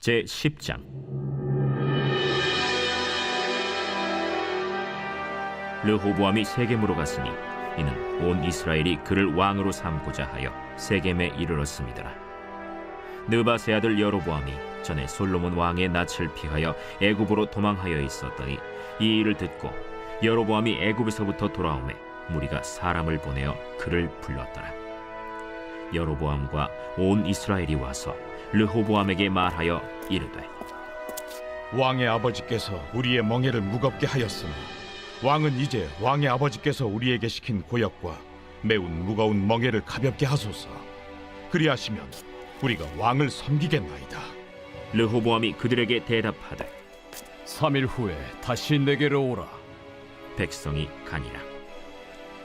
제10장. 르호보암이 세겜으로 갔으니 이는 온 이스라엘이 그를 왕으로 삼고자 하여 세겜에 이르렀음이더라. 느밧의 아들 여로보암이 전에 솔로몬 왕의 낯을 피하여 애굽으로 도망하여 있었더니 이 일을 듣고 여로보암이 애굽에서부터 돌아오매 무리가 사람을 보내어 그를 불렀더라. 여로보암과 온 이스라엘이 와서 르호보암에게 말하여 이르되, 왕의 아버지께서 우리의 멍에를 무겁게 하였으나 왕은 이제 왕의 아버지께서 우리에게 시킨 고역과 매운 무거운 멍에를 가볍게 하소서. 그리하시면 우리가 왕을 섬기겠나이다. 르호보암이 그들에게 대답하되, 3일 후에 다시 내게로 오라. 백성이 가니라.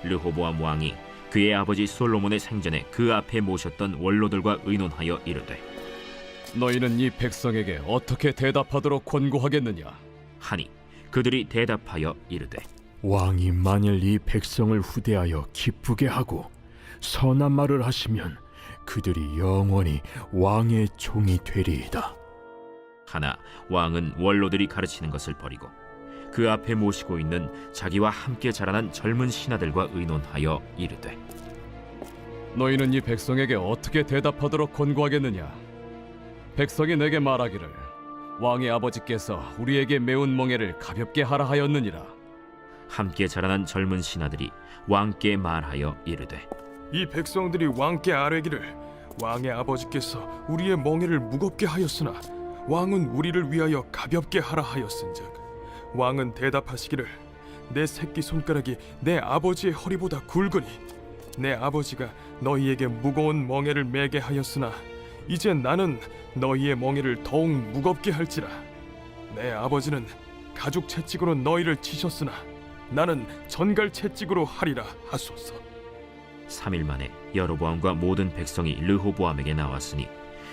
르호보암 왕이 그의 아버지 솔로몬의 생전에 그 앞에 모셨던 원로들과 의논하여 이르되, 너희는 이 백성에게 어떻게 대답하도록 권고하겠느냐? 하니 그들이 대답하여 이르되, 왕이 만일 이 백성을 후대하여 기쁘게 하고 선한 말을 하시면 그들이 영원히 왕의 종이 되리이다. 하나 왕은 원로들이 가르치는 것을 버리고 그 앞에 모시고 있는 자기와 함께 자라난 젊은 신하들과 의논하여 이르되, 너희는 이 백성에게 어떻게 대답하도록 권고하겠느냐? 백성이 내게 말하기를 왕의 아버지께서 우리에게 매운 멍에를 가볍게 하라 하였느니라. 함께 자라난 젊은 신하들이 왕께 말하여 이르되, 이 백성들이 왕께 아뢰기를 왕의 아버지께서 우리의 멍에를 무겁게 하였으나 왕은 우리를 위하여 가볍게 하라 하였은즉 왕은 대답하시기를 내 새끼 손가락이 내 아버지의 허리보다 굵으니 내 아버지가 너희에게 무거운 멍에를 매게 하였으나 이제 나는 너희의 멍에를 더욱 무겁게 할지라. 내 아버지는 가죽 채찍으로 너희를 치셨으나 나는 전갈 채찍으로 하리라 하소서. 3일 만에 여로보암과 모든 백성이 르호보암에게 나왔으니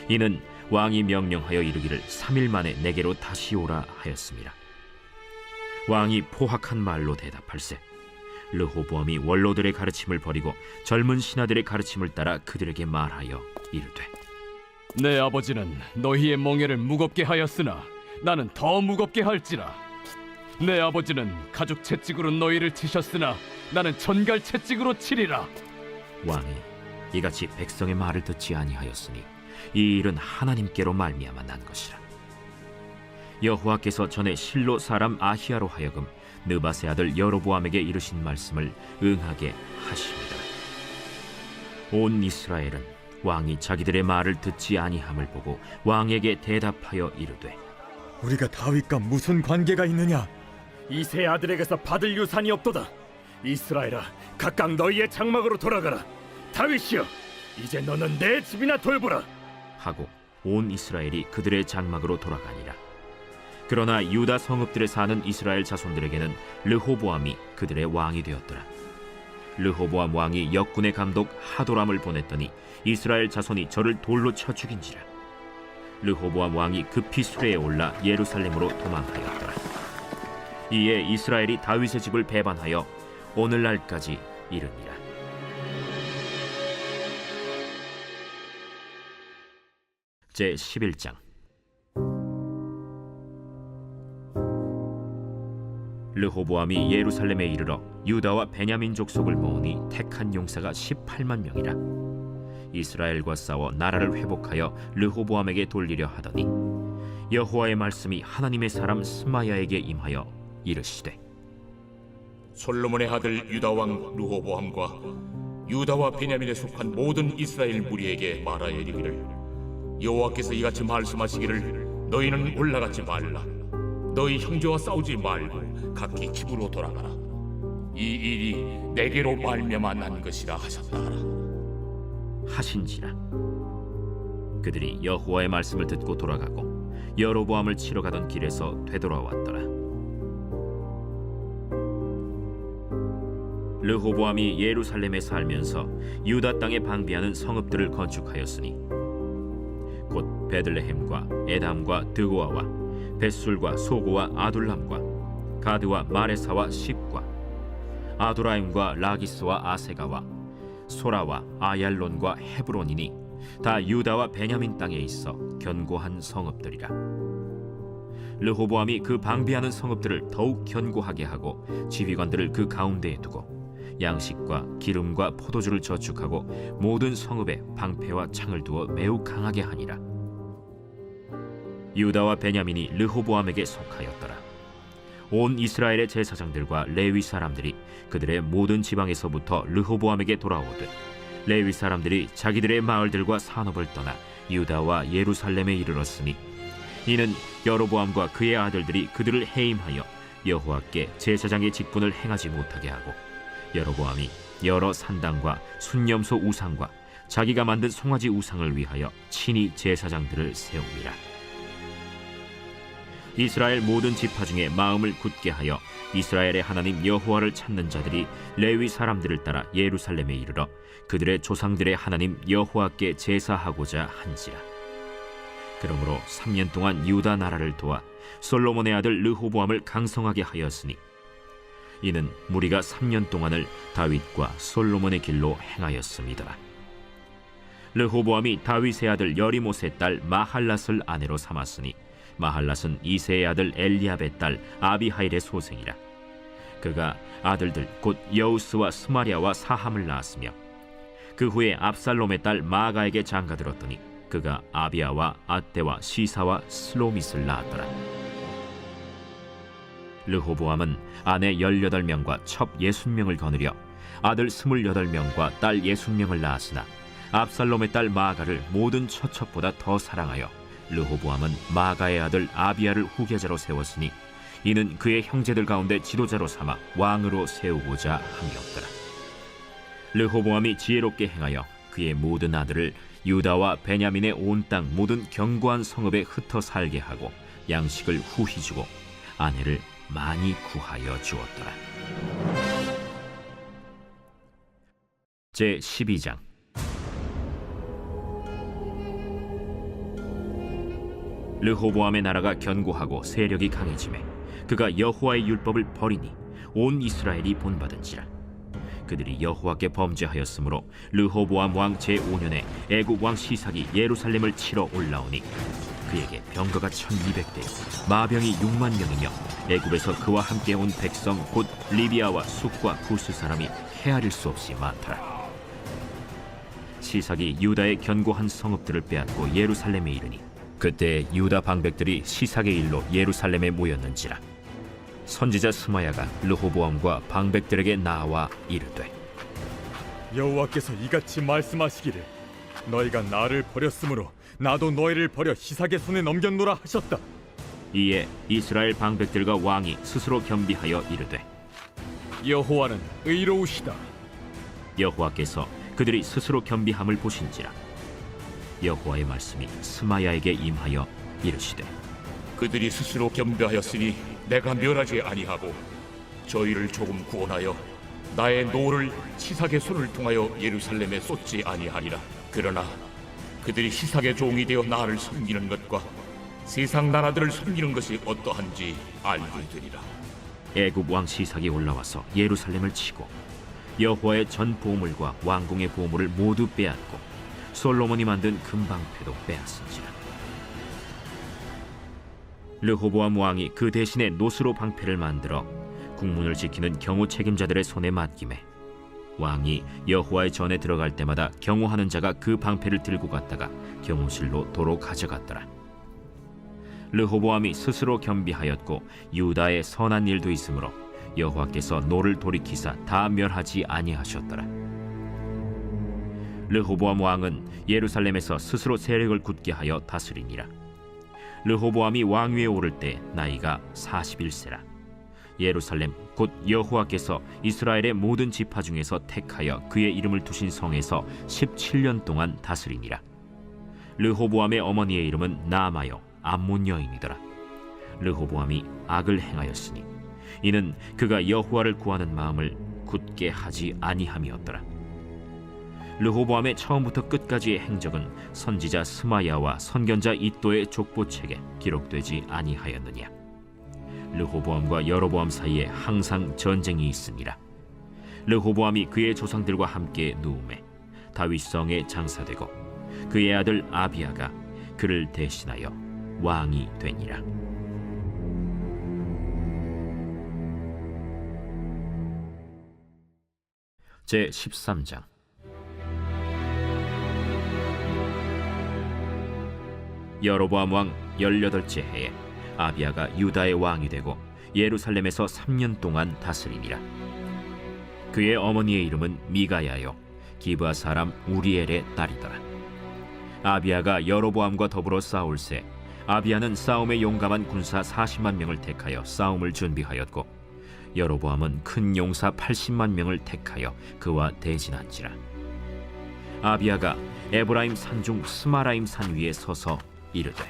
이는 왕이 명령하여 이르기를 3일 만에 내게로 다시 오라 하였습니다. 왕이 포악한 말로 대답할세 르호보암이 원로들의 가르침을 버리고 젊은 신하들의 가르침을 따라 그들에게 말하여 이르되, 내 아버지는 너희의 멍에를 무겁게 하였으나 나는 더 무겁게 할지라. 내 아버지는 가죽 채찍으로 너희를 치셨으나 나는 전갈 채찍으로 치리라. 왕이 이같이 백성의 말을 듣지 아니하였으니 이 일은 하나님께로 말미암아 난 것이라. 여호와께서 전에 실로 사람 아히야로 하여금 느밧의 아들 여로보암에게 이르신 말씀을 응하게 하십니다. 온 이스라엘은 왕이 자기들의 말을 듣지 아니함을 보고 왕에게 대답하여 이르되, 우리가 다윗과 무슨 관계가 있느냐? 이세 아들에게서 받을 유산이 없도다. 이스라엘아, 각각 너희의 장막으로 돌아가라. 다윗이여, 이제 너는 내 집이나 돌보라. 하고 온 이스라엘이 그들의 장막으로 돌아가니라. 그러나 유다 성읍들에 사는 이스라엘 자손들에게는 르호보암이 그들의 왕이 되었더라. 르호보암 왕이 역군의 감독 하도람을 보냈더니 이스라엘 자손이 저를 돌로 쳐 죽인지라. 르호보암 왕이 급히 수레에 올라 예루살렘으로 도망하였더라. 이에 이스라엘이 다윗의 집을 배반하여 오늘날까지 이르니라. 제11장. 르호보암이 예루살렘에 이르러 유다와 베냐민 족속을 모으니 택한 용사가 18만 명이라. 이스라엘과 싸워 나라를 회복하여 르호보암에게 돌리려 하더니 여호와의 말씀이 하나님의 사람 스마야에게 임하여 이르시되, 솔로몬의 아들 유다 왕 르호보암과 유다와 베냐민에 속한 모든 이스라엘 무리에게 말하여 이르기를 여호와께서 이같이 말씀하시기를 너희는 올라가지 말라. 너희 형제와 싸우지 말고 각기 집으로 돌아가라. 이 일이 내게로 말미암아 난 것이라 하셨다 하라. 하신지라. 그들이 여호와의 말씀을 듣고 돌아가고 여로보암을 치러 가던 길에서 되돌아왔더라. 르호보암이 예루살렘에 살면서 유다 땅에 방비하는 성읍들을 건축하였으니 곧 베들레헴과 에담과 드고아와 벳술과 소고와 아둘람과 가드와 마레사와 십과 아도라임과 라기스와 아세가와 소라와 아얄론과 헤브론이니 다 유다와 베냐민 땅에 있어 견고한 성읍들이라. 르호보암이 그 방비하는 성읍들을 더욱 견고하게 하고 지휘관들을 그 가운데에 두고 양식과 기름과 포도주를 저축하고 모든 성읍에 방패와 창을 두어 매우 강하게 하니라. 유다와 베냐민이 르호보암에게 속하였더라. 온 이스라엘의 제사장들과 레위 사람들이 그들의 모든 지방에서부터 르호보암에게 돌아오듯 레위 사람들이 자기들의 마을들과 산업을 떠나 유다와 예루살렘에 이르렀으니 이는 여로보암과 그의 아들들이 그들을 해임하여 여호와께 제사장의 직분을 행하지 못하게 하고 여로보암이 여러 산당과 순념소 우상과 자기가 만든 송아지 우상을 위하여 친히 제사장들을 세웁니다. 이스라엘 모든 지파 중에 마음을 굳게 하여 이스라엘의 하나님 여호와를 찾는 자들이 레위 사람들을 따라 예루살렘에 이르러 그들의 조상들의 하나님 여호와께 제사하고자 한지라. 그러므로 3년 동안 유다 나라를 도와 솔로몬의 아들 르호보암을 강성하게 하였으니 이는 무리가 3년 동안을 다윗과 솔로몬의 길로 행하였습니다. 르호보암이 다윗의 아들 여리못의 딸 마할랏을 아내로 삼았으니 마할랏은 이새의 아들 엘리압의 딸 아비하일의 소생이라. 그가 아들들 곧 여우스와 스마리아와 사함을 낳았으며 그 후에 압살롬의 딸 마가에게 장가들었더니 그가 아비아와 아떼와 시사와 슬로밋을 낳았더라. 르호보암은 아내 18명과 첩 60명을 거느려 아들 28명과 딸 60명을 낳았으나 압살롬의 딸 마가를 모든 처첩보다 더 사랑하여 르호보암은 마가의 아들 아비아를 후계자로 세웠으니 이는 그의 형제들 가운데 지도자로 삼아 왕으로 세우고자 함이었더라. 르호보암이 지혜롭게 행하여 그의 모든 아들을 유다와 베냐민의 온 땅 모든 견고한 성읍에 흩어 살게 하고 양식을 후히 주고 아내를 많이 구하여 주었더라. 제 12장. 르호보암의 나라가 견고하고 세력이 강해지매 그가 여호와의 율법을 버리니 온 이스라엘이 본받은지라. 그들이 여호와께 범죄하였으므로 르호보암 왕 제5년에 애굽 왕 시삭이 예루살렘을 치러 올라오니 그에게 병거가 1200대 마병이 6만 명이며 애굽에서 그와 함께 온 백성 곧 리비아와 숫과 구스 사람이 헤아릴 수 없이 많더라. 시삭이 유다의 견고한 성읍들을 빼앗고 예루살렘에 이르니 그때 유다 방백들이 시삭의 일로 예루살렘에 모였는지라. 선지자 스마야가 르호보암과 방백들에게 나와 이르되 여호와께서 이같이 말씀하시기를 너희가 나를 버렸으므로 나도 너희를 버려 시삭의 손에 넘겼노라 하셨다. 이에 이스라엘 방백들과 왕이 스스로 겸비하여 이르되 여호와는 의로우시다. 여호와께서 그들이 스스로 겸비함을 보신지라. 여호와의 말씀이 스마야에게 임하여 이르시되 그들이 스스로 겸비하였으니 내가 멸하지 아니하고 저희를 조금 구원하여 나의 노를 시삭의 손을 통하여 예루살렘에 쏟지 아니하리라. 그러나 그들이 시삭의 종이 되어 나를 섬기는 것과 세상 나라들을 섬기는 것이 어떠한지 알게 되리라. 애굽 왕 시삭이 올라와서 예루살렘을 치고 여호와의 전 보물과 왕궁의 보물을 모두 빼앗고 솔로몬이 만든 금방패도 빼앗은지라. 르호보암 왕이 그 대신에 노스로 방패를 만들어 국문을 지키는 경호 책임자들의 손에 맡기매 왕이 여호와의 전에 들어갈 때마다 경호하는 자가 그 방패를 들고 갔다가 경호실로 도로 가져갔더라. 르호보암이 스스로 겸비하였고 유다의 선한 일도 있으므로 여호와께서 노를 돌이키사 다 멸하지 아니하셨더라. 르호보암 왕은 예루살렘에서 스스로 세력을 굳게 하여 다스리니라. 르호보암이 왕위에 오를 때 나이가 41세라. 예루살렘 곧 여호와께서 이스라엘의 모든 지파 중에서 택하여 그의 이름을 두신 성에서 17년 동안 다스리니라. 르호보암의 어머니의 이름은 나아마요 암몬 여인이더라. 르호보암이 악을 행하였으니 이는 그가 여호와를 구하는 마음을 굳게 하지 아니함이었더라. 르호보암의 처음부터 끝까지의 행적은 선지자 스마야와 선견자 이도의 족보책에 기록되지 아니하였느냐. 르호보암과 여로보암 사이에 항상 전쟁이 있으니라. 르호보암이 그의 조상들과 함께 누움에 다윗성에 장사되고 그의 아들 아비야가 그를 대신하여 왕이 되니라. 제 13장. 여로보암 왕 18째 해에 아비야가 유다의 왕이 되고 예루살렘에서 3년 동안 다스리니라. 그의 어머니의 이름은 미가야요 기브아 사람 우리엘의 딸이더라. 아비야가 여로보암과 더불어 싸울새 아비야는 싸움에 용감한 군사 40만 명을 택하여 싸움을 준비하였고 여로보암은 큰 용사 80만 명을 택하여 그와 대진한지라. 아비야가 에브라임 산중 스마라임 산 위에 서서 이르되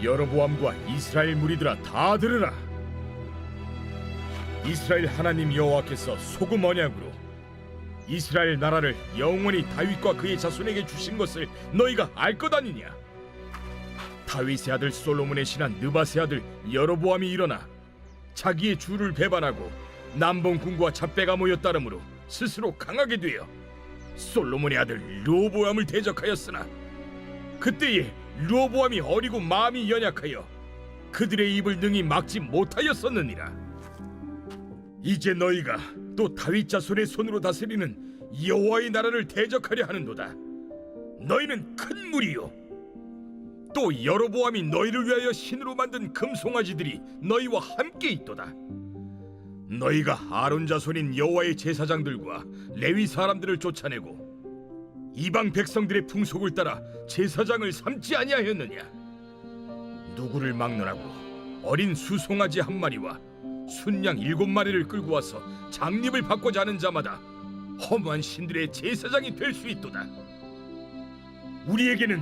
여로보암과 이스라엘 무리들아 다 들으라. 이스라엘 하나님 여호와께서 소금 언약으로 이스라엘 나라를 영원히 다윗과 그의 자손에게 주신 것을 너희가 알 것 아니냐? 다윗의 아들 솔로몬의 신한 느밧의 아들 여로보암이 일어나 자기의 주를 배반하고 남본 군과 잡배가 모여 따름으로 스스로 강하게 되어 솔로몬의 아들 르호보암을 대적하였으나 그때에 르호보암이 어리고 마음이 연약하여 그들의 입을 능히 막지 못하였었느니라. 이제 너희가 또 다윗 자손의 손으로 다스리는 여호와의 나라를 대적하려 하는도다. 너희는 큰 무리요, 또 여로보암이 너희를 위하여 신으로 만든 금송아지들이 너희와 함께 있도다. 너희가 아론 자손인 여호와의 제사장들과 레위 사람들을 쫓아내고 이방 백성들의 풍속을 따라 제사장을 삼지 아니하였느냐? 누구를 막론하고 어린 수송아지 한 마리와 순양 7마리를 끌고 와서 장립을 받고자 하는 자마다 허무한 신들의 제사장이 될 수 있도다. 우리에게는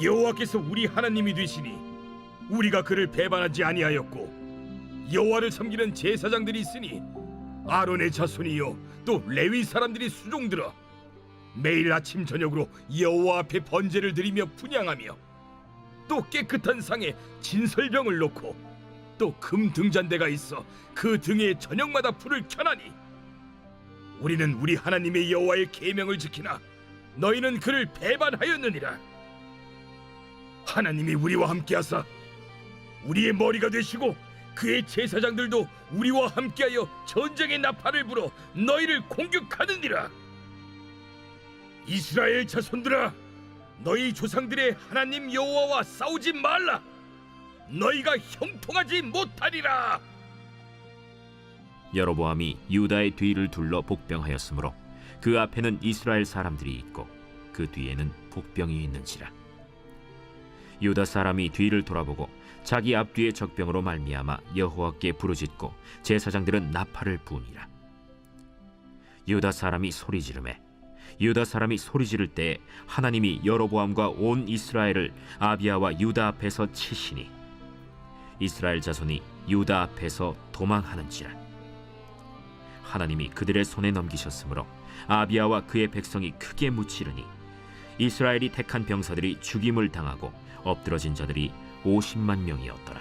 여호와께서 우리 하나님이 되시니 우리가 그를 배반하지 아니하였고 여호와를 섬기는 제사장들이 있으니 아론의 자손이요 또 레위 사람들이 수종들어 매일 아침 저녁으로 여호와 앞에 번제를 드리며 분향하며 또 깨끗한 상에 진설병을 놓고 또 금 등잔대가 있어 그 등에 저녁마다 불을 켜나니 우리는 우리 하나님의 여호와의 계명을 지키나 너희는 그를 배반하였느니라. 하나님이 우리와 함께하사 우리의 머리가 되시고 그의 제사장들도 우리와 함께하여 전쟁의 나팔을 불어 너희를 공격하느니라. 이스라엘 자손들아, 너희 조상들의 하나님 여호와와 싸우지 말라. 너희가 형통하지 못하리라. 여로보암이 유다의 뒤를 둘러 복병하였으므로 그 앞에는 이스라엘 사람들이 있고 그 뒤에는 복병이 있는지라. 유다 사람이 뒤를 돌아보고 자기 앞뒤의 적병으로 말미암아 여호와께 부르짖고 제사장들은 나팔을 부니라. 유다 사람이 소리 지르매 유다 사람이 소리 지를 때에 하나님이 여로보암과 온 이스라엘을 아비야와 유다 앞에서 치시니 이스라엘 자손이 유다 앞에서 도망하는지라. 하나님이 그들의 손에 넘기셨으므로 아비야와 그의 백성이 크게 무찌르니 이스라엘이 택한 병사들이 죽임을 당하고 엎드러진 자들이 50만 명이었더라.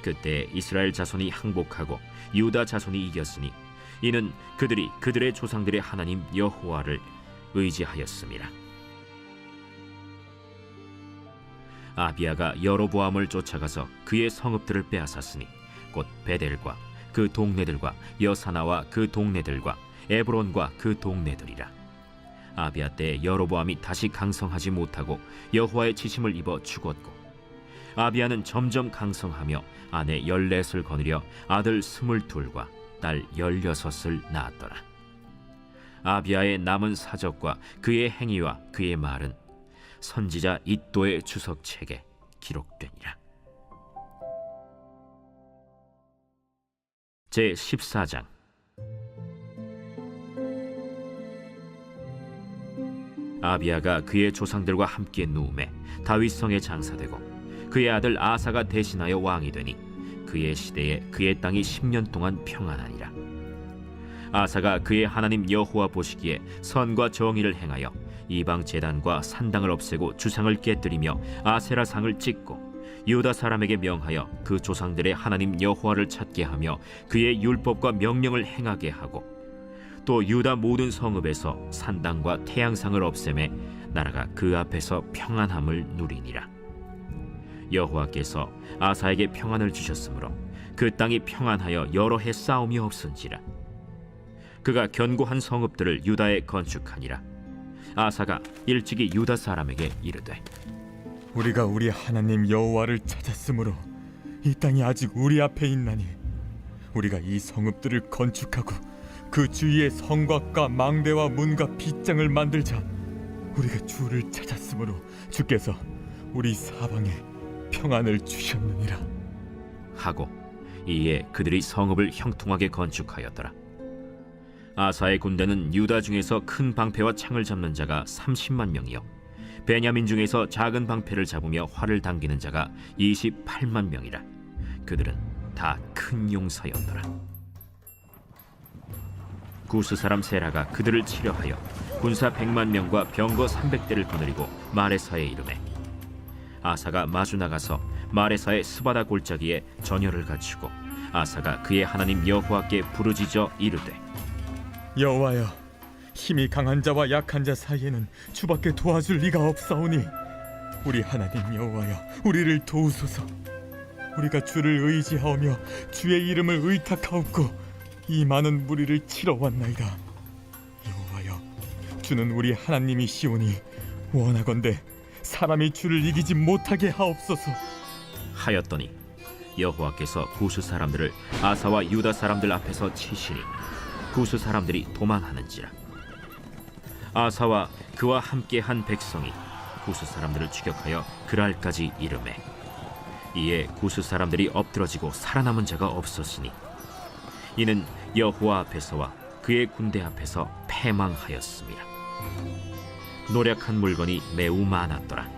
그때 이스라엘 자손이 항복하고 유다 자손이 이겼으니 이는 그들이 그들의 조상들의 하나님 여호와를 의지하였음이라. 아비야가 여로보암을 쫓아가서 그의 성읍들을 빼앗았으니 곧 베델과 그 동네들과 여사나와 그 동네들과 에브론과 그 동네들이라. 아비야 때 여로보암이 다시 강성하지 못하고 여호와의 치심을 입어 죽었고 아비야는 점점 강성하며 아내 14을 거느려 아들 22과 딸 16을 낳았더라. 아비야의 남은 사적과 그의 행위와 그의 말은 선지자 iddo의 주석책에 기록되니라. 제 14장. 아비야가 그의 조상들과 함께 누움에 다윗성에 장사되고 그의 아들 아사가 대신하여 왕이 되니 그의 시대에 그의 땅이 10년 동안 평안하니라. 아사가 그의 하나님 여호와 보시기에 선과 정의를 행하여 이방 제단과 산당을 없애고 주상을 깨뜨리며 아세라상을 찍고 유다 사람에게 명하여 그 조상들의 하나님 여호와를 찾게 하며 그의 율법과 명령을 행하게 하고 또 유다 모든 성읍에서 산당과 태양상을 없애매 나라가 그 앞에서 평안함을 누리니라. 여호와께서 아사에게 평안을 주셨으므로 그 땅이 평안하여 여러 해 싸움이 없은지라. 그가 견고한 성읍들을 유다에 건축하니라. 아사가 일찍이 유다 사람에게 이르되 우리가 우리 하나님 여호와를 찾았으므로 이 땅이 아직 우리 앞에 있나니 우리가 이 성읍들을 건축하고 그 주위에 성곽과 망대와 문과 빗장을 만들자. 우리가 주를 찾았으므로 주께서 우리 사방에 평안을 주셨느니라 하고 이에 그들이 성읍을 형통하게 건축하였더라. 아사의 군대는 유다 중에서 큰 방패와 창을 잡는 자가 30만 명이요 베냐민 중에서 작은 방패를 잡으며 활을 당기는 자가 28만 명이라. 그들은 다 큰 용사였더라. 구스 사람 세라가 그들을 치려하여 군사 100만 명과 병거 300대를 거느리고 마레사에 이르매 아사가 마주 나가서 마레사의 스바다 골짜기에 전열을 갖추고 아사가 그의 하나님 여호와께 부르짖어 이르되 여호와여, 힘이 강한 자와 약한 자 사이에는 주밖에 도와줄 리가 없사오니 우리 하나님 여호와여, 우리를 도우소서. 우리가 주를 의지하오며 주의 이름을 의탁하옵고 이 많은 무리를 치러 왔나이다. 여호와여, 주는 우리 하나님이시오니 원하건대 사람이 주를 이기지 못하게 하옵소서. 하였더니 여호와께서 구스 사람들을 아사와 유다 사람들 앞에서 치시니 구스 사람들이 도망하는지라. 아사와 그와 함께한 백성이 구스 사람들을 추격하여 그랄까지 이르매 이에 구스 사람들이 엎드러지고 살아남은 자가 없었으니 이는 여호와 앞에서와 그의 군대 앞에서 패망하였습니다. 노력한 물건이 매우 많았더라.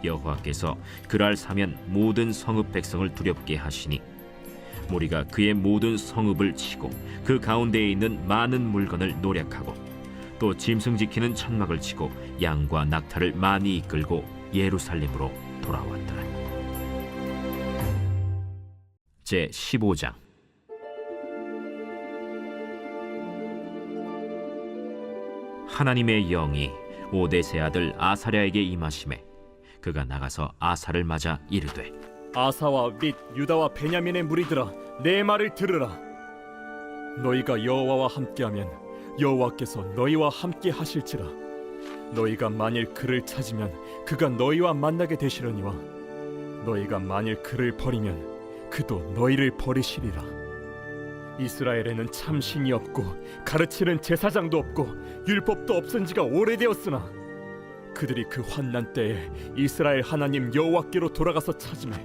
여호와께서 그랄 사면 모든 성읍 백성을 두렵게 하시니 무리가 그의 모든 성읍을 치고 그 가운데에 있는 많은 물건을 노략하고 또 짐승 지키는 천막을 치고 양과 낙타를 많이 이끌고 예루살렘으로 돌아왔더라. 제 15장. 하나님의 영이 오데세 아들 아사랴에게 임하심에 그가 나가서 아사를 맞아 이르되 아사와 및 유다와 베냐민의 무리들아, 내 말을 들으라. 너희가 여호와와 함께하면 여호와께서 너희와 함께 하실지라. 너희가 만일 그를 찾으면 그가 너희와 만나게 되시려니와 너희가 만일 그를 버리면 그도 너희를 버리시리라. 이스라엘에는 참 신이 없고 가르치는 제사장도 없고 율법도 없은 지가 오래되었으나 그들이 그 환난 때에 이스라엘 하나님 여호와께로 돌아가서 찾으매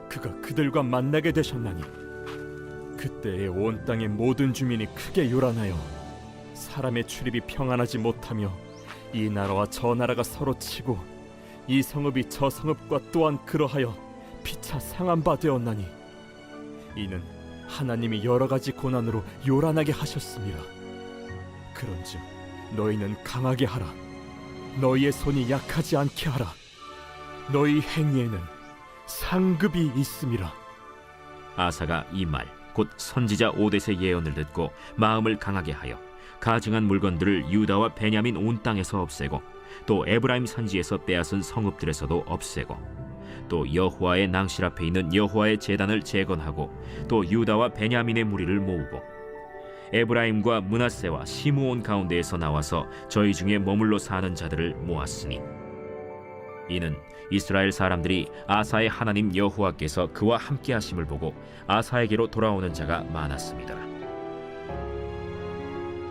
그가 그들과 만나게 되셨나니 그때에 온 땅의 모든 주민이 크게 요란하여 사람의 출입이 평안하지 못하며 이 나라와 저 나라가 서로 치고 이 성읍이 저 성읍과 또한 그러하여 피차 상한 바 되었나니 이는 하나님이 여러 가지 고난으로 요란하게 하셨습니다. 그런즉 너희는 강하게 하라. 너희의 손이 약하지 않게 하라. 너희 행위에는 상급이 있음이라. 아사가 이 말 곧 선지자 오데세 예언을 듣고 마음을 강하게 하여 가증한 물건들을 유다와 베냐민 온 땅에서 없애고 또 에브라임 산지에서 빼앗은 성읍들에서도 없애고 또 여호와의 낭실 앞에 있는 여호와의 제단을 재건하고 또 유다와 베냐민의 무리를 모으고 에브라임과 므낫세와 시므온 가운데에서 나와서 저희 중에 머물러 사는 자들을 모았으니 이는 이스라엘 사람들이 아사의 하나님 여호와께서 그와 함께 하심을 보고 아사에게로 돌아오는 자가 많았습니다.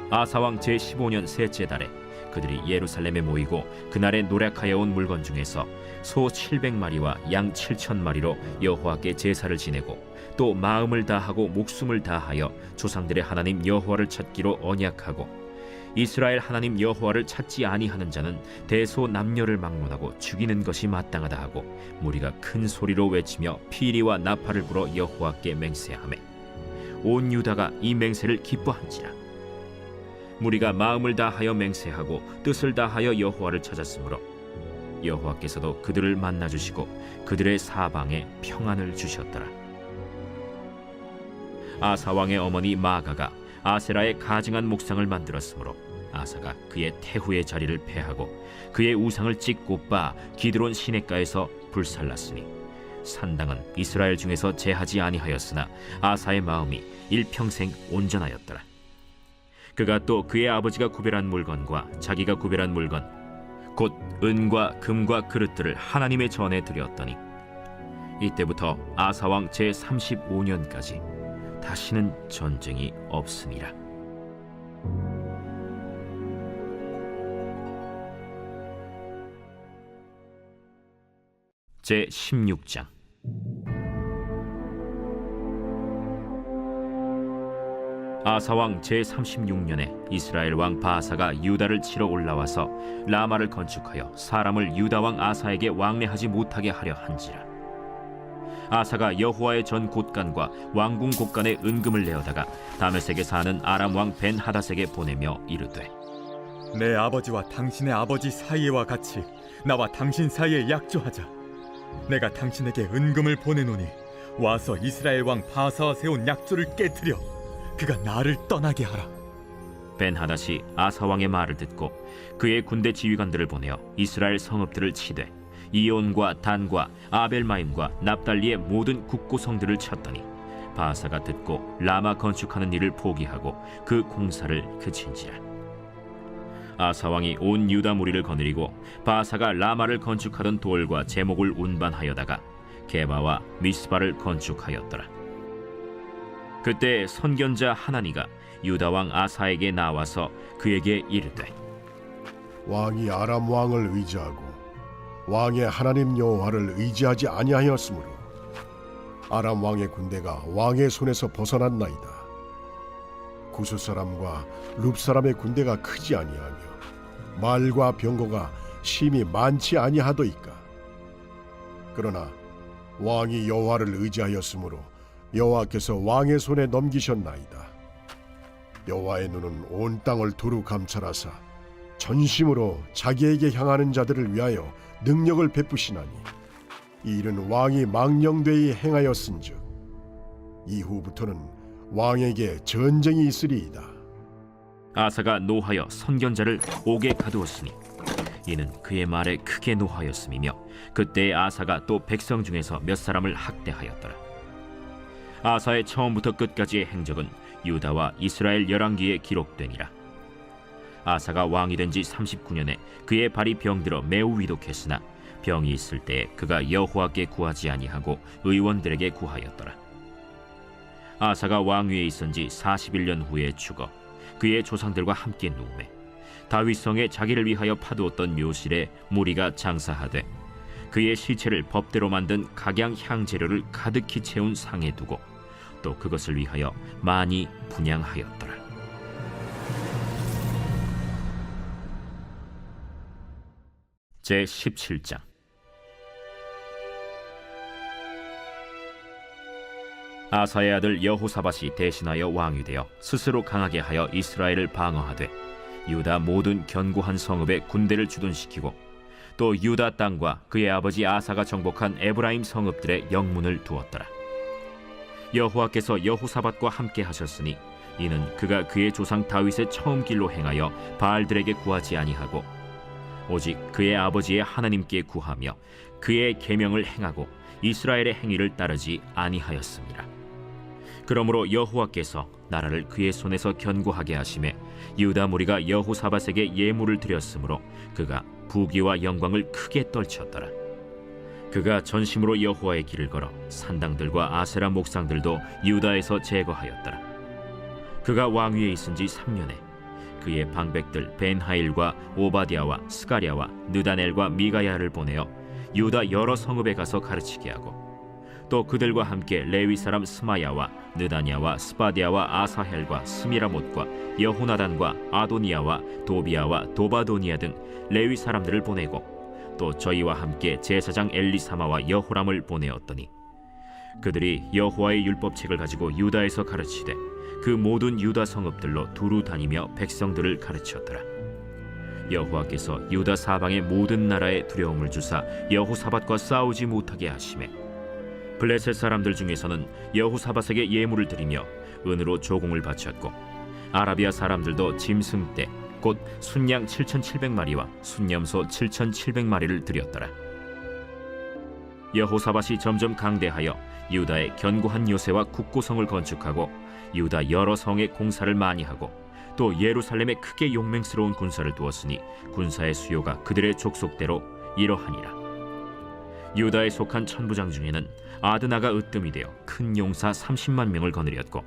아사왕 제15년 셋째 달에 그들이 예루살렘에 모이고 그날에 노략하여 온 물건 중에서 소 700마리와 양 7,000마리로 여호와께 제사를 지내고 또 마음을 다하고 목숨을 다하여 조상들의 하나님 여호와를 찾기로 언약하고 이스라엘 하나님 여호와를 찾지 아니하는 자는 대소 남녀를 막론하고 죽이는 것이 마땅하다 하고 무리가 큰 소리로 외치며 피리와 나팔을 불어 여호와께 맹세하매 온 유다가 이 맹세를 기뻐한지라. 무리가 마음을 다하여 맹세하고 뜻을 다하여 여호와를 찾았으므로 여호와께서도 그들을 만나주시고 그들의 사방에 평안을 주셨더라. 아사 왕의 어머니 마가가 아세라의 가증한 목상을 만들었으므로 아사가 그의 태후의 자리를 폐하고 그의 우상을 찢고 빻아 기드론 시냇가에서 불살랐으니 산당은 이스라엘 중에서 제하지 아니하였으나 아사의 마음이 일평생 온전하였더라. 그가 또 그의 아버지가 구별한 물건과 자기가 구별한 물건 곧 은과 금과 그릇들을 하나님의 전에 드렸더니 이때부터 아사왕 제35년까지 다시는 전쟁이 없으니라. 제16장. 아사왕 제36년에 이스라엘 왕 바아사가 유다를 치러 올라와서 라마를 건축하여 사람을 유다왕 아사에게 왕래하지 못하게 하려 한지라. 아사가 여호와의 전 곳간과 왕궁 곳간에 은금을 내어다가 다메섹에 사는 아람 왕 벤하닷에게 보내며 이르되 내 아버지와 당신의 아버지 사이와 같이 나와 당신 사이에 약조하자. 내가 당신에게 은금을 보내노니 와서 이스라엘 왕 바아사와 세운 약조를 깨뜨려 그가 나를 떠나게 하라. 벤하닷이 아사 왕의 말을 듣고 그의 군대 지휘관들을 보내어 이스라엘 성읍들을 치되 이온과 단과 아벨마임과 납달리의 모든 국고성들을 쳤더니 바아사가 듣고 라마 건축하는 일을 포기하고 그 공사를 그친지라. 아사 왕이 온 유다 무리를 거느리고 바아사가 라마를 건축하던 돌과 제목을 운반하여다가 게바와 미스바를 건축하였더라. 그때 선견자 하나니가 유다 왕 아사에게 나와서 그에게 이르되 왕이 아람 왕을 의지하고 왕의 하나님 여호와를 의지하지 아니하였으므로 아람 왕의 군대가 왕의 손에서 벗어났나이다. 구스 사람과 룹 사람의 군대가 크지 아니하며 말과 병거가 심히 많지 아니하도이까. 그러나 왕이 여호와를 의지하였으므로 여호와께서 왕의 손에 넘기셨나이다. 여호와의 눈은 온 땅을 두루 감찰하사 전심으로 자기에게 향하는 자들을 위하여 능력을 베푸시나니 이 일은 왕이 망령되이 행하였은즉 이후부터는 왕에게 전쟁이 있으리이다. 아사가 노하여 선견자를 옥에 가두었으니 이는 그의 말에 크게 노하였음이며 그때 아사가 또 백성 중에서 몇 사람을 학대하였더라. 아사의 처음부터 끝까지의 행적은 유다와 이스라엘 열왕기에 기록되니라. 아사가 왕이 된 지 39년에 그의 발이 병들어 매우 위독했으나 병이 있을 때에 그가 여호와께 구하지 아니하고 의원들에게 구하였더라. 아사가 왕위에 있은 지 41년 후에 죽어 그의 조상들과 함께 누우매 다윗성에 자기를 위하여 파두었던 묘실에 무리가 장사하되 그의 시체를 법대로 만든 각양 향재료를 가득히 채운 상에 두고 또 그것을 위하여 많이 분향하였더라. 제17장. 아사의 아들 여호사밧이 대신하여 왕이 되어 스스로 강하게 하여 이스라엘을 방어하되 유다 모든 견고한 성읍에 군대를 주둔시키고 또 유다 땅과 그의 아버지 아사가 정복한 에브라임 성읍들의 영문을 두었더라. 여호와께서 여호사밧과 함께 하셨으니 이는 그가 그의 조상 다윗의 처음 길로 행하여 바알들에게 구하지 아니하고 오직 그의 아버지의 하나님께 구하며 그의 계명을 행하고 이스라엘의 행위를 따르지 아니하였습니다. 그러므로 여호와께서 나라를 그의 손에서 견고하게 하심에 유다 무리가 여호사밧에게 예물을 드렸으므로 그가 부귀와 영광을 크게 떨쳤더라. 그가 전심으로 여호와의 길을 걸어 산당들과 아세라 목상들도 유다에서 제거하였더라. 그가 왕위에 있은 지 3년에 그의 방백들 벤하일과 오바디아와 스가랴와 느다넬과 미가야를 보내어 유다 여러 성읍에 가서 가르치게 하고 또 그들과 함께 레위 사람 스마야와 느다냐와 스바디아와 아사헬과 스미라못과 여호나단과 아도니아와 도비아와 도바도니아 등 레위 사람들을 보내고 또 저희와 함께 제사장 엘리사마와 여호람을 보내었더니 그들이 여호와의 율법책을 가지고 유다에서 가르치되 그 모든 유다 성읍들로 두루 다니며 백성들을 가르쳤더라. 여호와께서 유다 사방의 모든 나라에 두려움을 주사 여호사밧과 싸우지 못하게 하시매 블레셋 사람들 중에서는 여호사밧에게 예물을 드리며 은으로 조공을 바쳤고 아라비아 사람들도 짐승 떼 곧 순양 7,700마리와 순염소 7,700마리를 드렸더라. 여호사밧이 점점 강대하여 유다의 견고한 요새와 국고성을 건축하고 유다 여러 성의 공사를 많이 하고 또 예루살렘에 크게 용맹스러운 군사를 두었으니 군사의 수요가 그들의 족속대로 이러하니라. 유다에 속한 천부장 중에는 아드나가 으뜸이 되어 큰 용사 30만 명을 거느렸고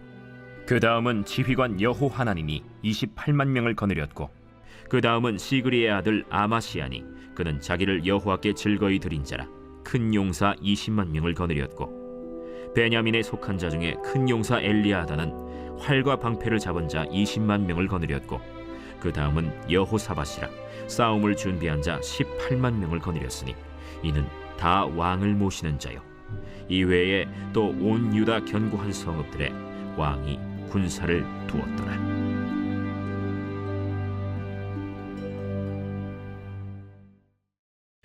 그 다음은 지휘관 여호하나님이 28만 명을 거느렸고 그 다음은 시그리의 아들 아마시아니 그는 자기를 여호와께 즐거이 드린 자라 큰 용사 20만 명을 거느렸고 베냐민에 속한 자 중에 큰 용사 엘리아다는 활과 방패를 잡은 자 20만 명을 거느렸고 그 다음은 여호사밧이라 싸움을 준비한 자 18만 명을 거느렸으니 이는 다 왕을 모시는 자요. 이외에 또 온 유다 견고한 성읍들에 왕이 군사를 두었더라.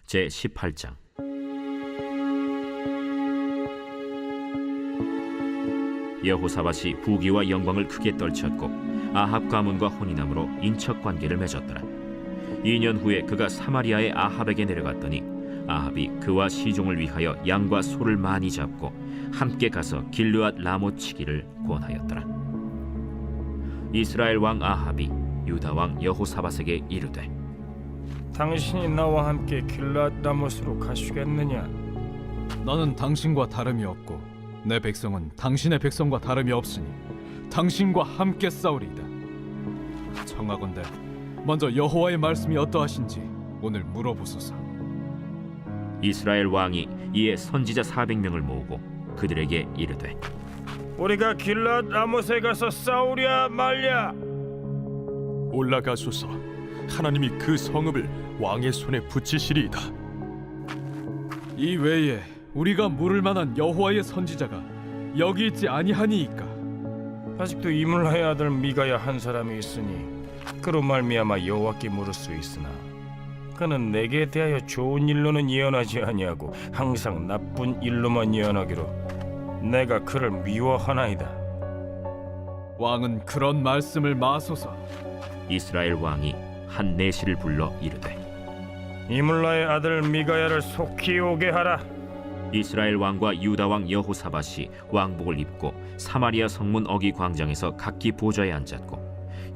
제 18장. 여호사밧이 부귀와 영광을 크게 떨쳤고 아합 가문과 혼인함으로 인척 관계를 맺었더라. 2년 후에 그가 사마리아의 아합에게 내려갔더니 아합이 그와 시종을 위하여 양과 소를 많이 잡고 함께 가서 길르앗 라못 치기를 권하였더라. 이스라엘 왕 아합이 유다 왕 여호사밧에게 이르되 당신이 나와 함께 길르앗 라못으로 가시겠느냐? 나는 당신과 다름이 없고 내 백성은 당신의 백성과 다름이 없으니 당신과 함께 싸우리이다. 청하건대 먼저 여호와의 말씀이 어떠하신지 오늘 물어보소서. 이스라엘 왕이 이에 선지자 400명을 모으고 그들에게 이르되 우리가 길르앗 라못에 가서 싸우랴 말랴? 올라가소서. 하나님이 그 성읍을 왕의 손에 붙이시리이다. 이 외에 우리가 물을 만한 여호와의 선지자가 여기 있지 아니하니이까? 아직도 이물라의 아들 미가야 한 사람이 있으니 그로 말미암아 여호와께 물을 수 있으나 그는 내게 대하여 좋은 일로는 예언하지 아니하고 항상 나쁜 일로만 예언하기로 내가 그를 미워하나이다. 왕은 그런 말씀을 마소서. 이스라엘 왕이 한 내시를 불러 이르되 이물라의 아들 미가야를 속히 오게 하라. 이스라엘 왕과 유다 왕 여호사밧이 왕복을 입고 사마리아 성문 어기 광장에서 각기 보좌에 앉았고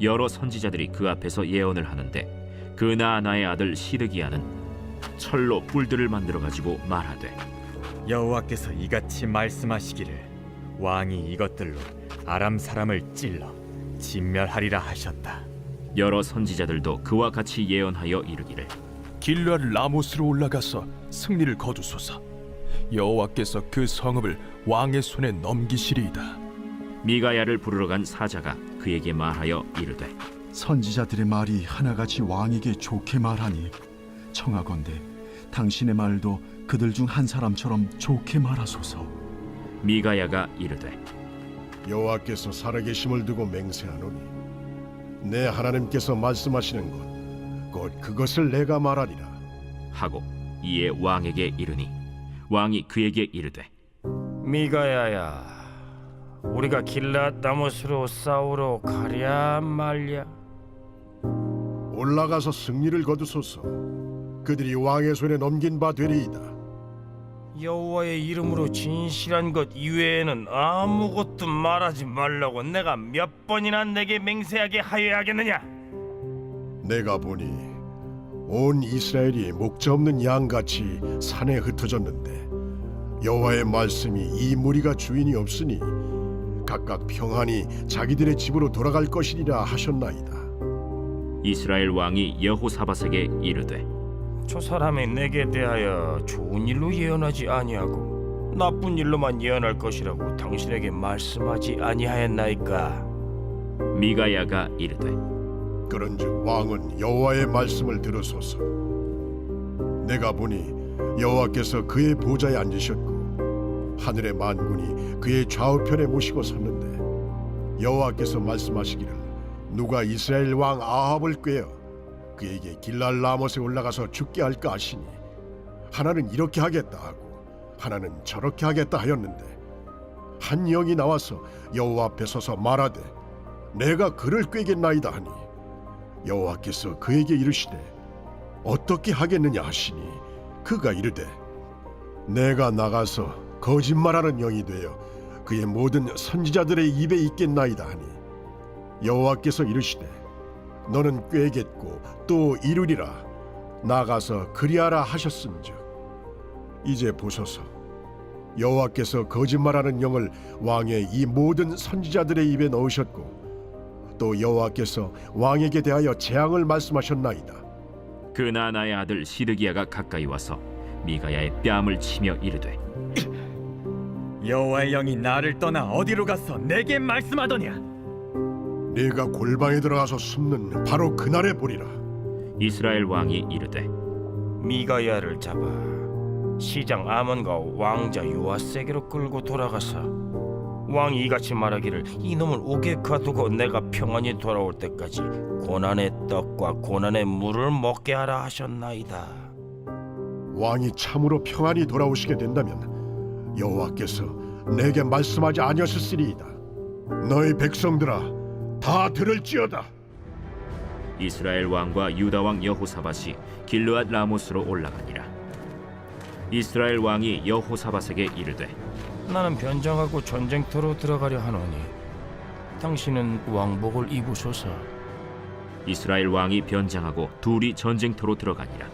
여러 선지자들이 그 앞에서 예언을 하는데 그 나아나의 아들 시드기야는 철로 뿔들을 만들어 가지고 말하되 여호와께서 이같이 말씀하시기를 왕이 이것들로 아람 사람을 찔러 진멸하리라 하셨다. 여러 선지자들도 그와 같이 예언하여 이르기를 길르앗 라못으로 올라가서 승리를 거두소서. 여호와께서 그 성읍을 왕의 손에 넘기시리이다. 미가야를 부르러 간 사자가 그에게 말하여 이르되 선지자들의 말이 하나같이 왕에게 좋게 말하니 청하건대 당신의 말도 그들 중 한 사람처럼 좋게 말하소서. 미가야가 이르되 여호와께서 살아계심을 두고 맹세하노니 내 하나님께서 말씀하시는 곧 그것을 내가 말하리라 하고 이에 왕에게 이르니 왕이 그에게 이르되 미가야야, 우리가 길르앗 라못으로 싸우러 가랴 말랴? 올라가서 승리를 거두소서. 그들이 왕의 손에 넘긴 바 되리이다. 여호와의 이름으로 진실한 것 이외에는 아무것도 말하지 말라고 내가 몇 번이나 내게 맹세하게 하여야 하겠느냐? 내가 보니 온 이스라엘이 목자 없는 양같이 산에 흩어졌는데 여호와의 말씀이 이 무리가 주인이 없으니 각각 평안히 자기들의 집으로 돌아갈 것이리라 하셨나이다. 이스라엘 왕이 여호사밧에게 이르되 저 사람이 내게 대하여 좋은 일로 예언하지 아니하고 나쁜 일로만 예언할 것이라고 당신에게 말씀하지 아니하였나이까? 미가야가 이르되 그런즉 왕은 여호와의 말씀을 들으소서. 내가 보니 여호와께서 그의 보좌에 앉으셨고 하늘의 만군이 그의 좌우편에 모시고 섰는데 여호와께서 말씀하시기를 누가 이스라엘 왕 아합을 꾀어 그에게 길르앗 라못에 올라가서 죽게 할까 하시니 하나는 이렇게 하겠다 하고 하나는 저렇게 하겠다 하였는데 한 영이 나와서 여호와 앞에 서서 말하되 내가 그를 꾀겠나이다 하니 여호와께서 그에게 이르시되 어떻게 하겠느냐 하시니 그가 이르되 내가 나가서 거짓말하는 영이 되어 그의 모든 선지자들의 입에 있겠나이다 하니 여호와께서 이르시되 너는 꾀겠고 또 이루리라 나가서 그리하라 하셨음즉 이제 보소서 여호와께서 거짓말하는 영을 왕의 이 모든 선지자들의 입에 넣으셨고 또 여호와께서 왕에게 대하여 재앙을 말씀하셨나이다. 그 나나의 아들 시드기야가 가까이 와서 미가야의 뺨을 치며 이르되 여호와의 영이 나를 떠나 어디로 가서 내게 말씀하더냐? 네가 골방에 들어가서 숨는 바로 그날에 보리라. 이스라엘 왕이 이르되 미가야를 잡아 시장 아몬과 왕자 요아세게로 끌고 돌아가사 왕이 이같이 말하기를 이놈을 옥에 가두고 내가 평안히 돌아올 때까지 고난의 떡과 고난의 물을 먹게 하라 하셨나이다. 왕이 참으로 평안히 돌아오시게 된다면 여호와께서 내게 말씀하지 아니하셨으리이다. 너희 백성들아 다 들을지어다. 이스라엘 왕과 유다 왕 여호사밧이 길르앗 라모스로 올라가니라. 이스라엘 왕이 여호사밧에게 이르되 나는 변장하고 전쟁터로 들어가려 하노니 당신은 왕복을 입으소서. 이스라엘 왕이 변장하고 둘이 전쟁터로 들어가니라.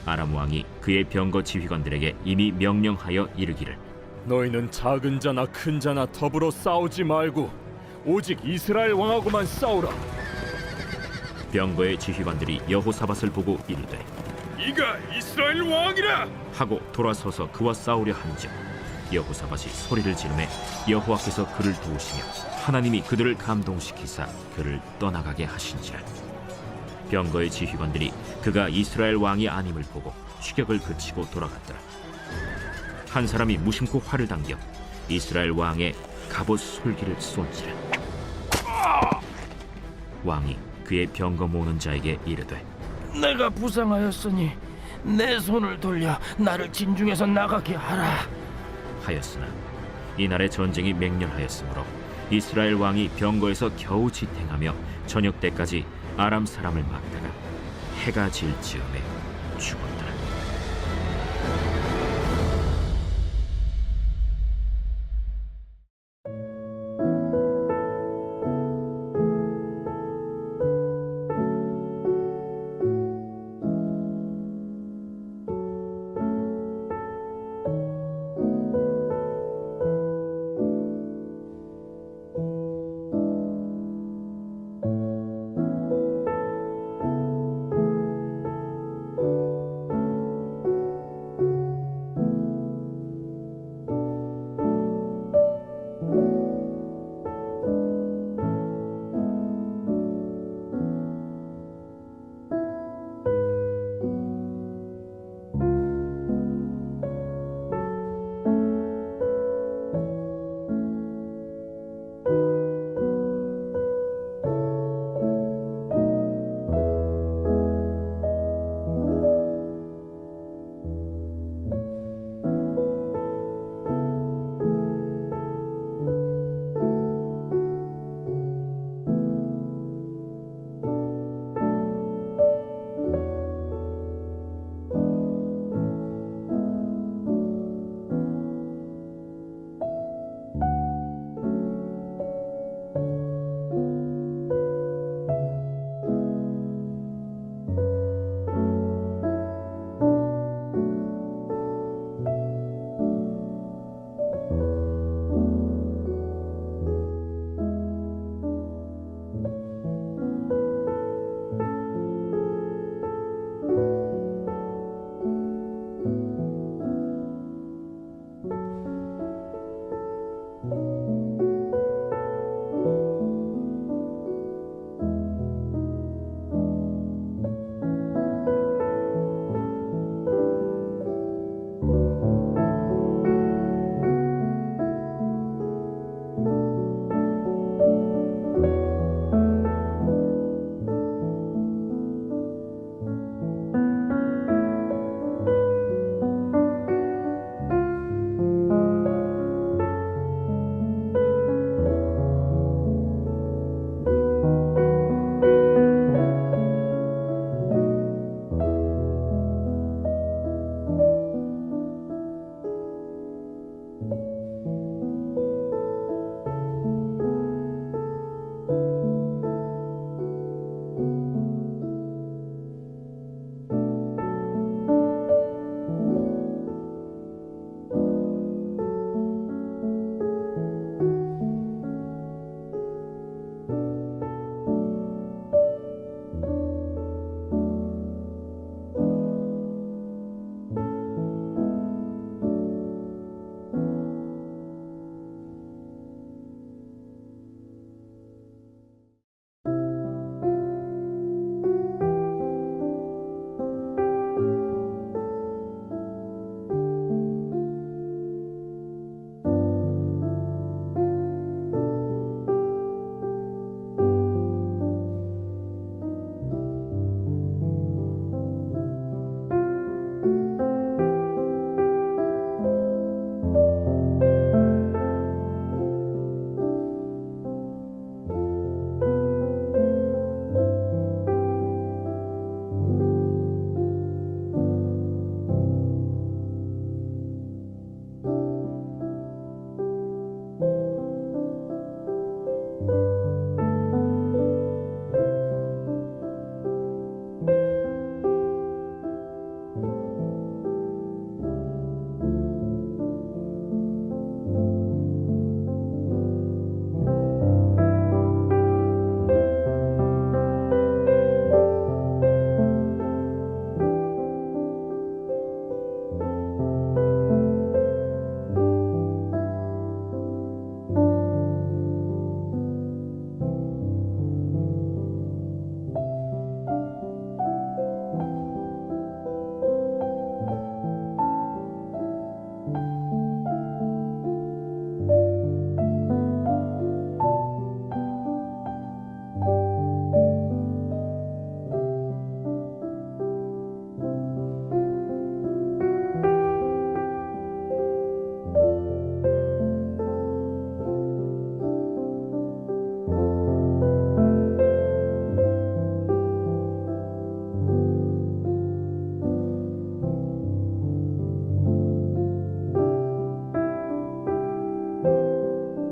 아람 왕이 그의 병거 지휘관들에게 이미 명령하여 이르기를 너희는 작은 자나 큰 자나 더불어 싸우지 말고 오직 이스라엘 왕하고만 싸우라. 병거의 지휘관들이 여호사밧을 보고 이르되 이가 이스라엘 왕이라. 하고 돌아서서 그와 싸우려 한즉 여호사밧이 소리를 지르매 여호와께서 그를 도우시며 하나님이 그들을 감동시키사 그를 떠나가게 하신지라. 병거의 지휘관들이 그가 이스라엘 왕이 아님을 보고 추격을 그치고 돌아갔더라. 한 사람이 무심코 활을 당겨 이스라엘 왕의 갑옷 솔기를 쏜지라. 왕이 그의 병거 모는 자에게 이르되 내가 부상하였으니 내 손을 돌려 나를 진중에서 나가게 하라 하였으나 이날의 전쟁이 맹렬하였으므로 이스라엘 왕이 병거에서 겨우 지탱하며 저녁 때까지 아람 사람을 막다가 해가 질 즈음에 죽었다.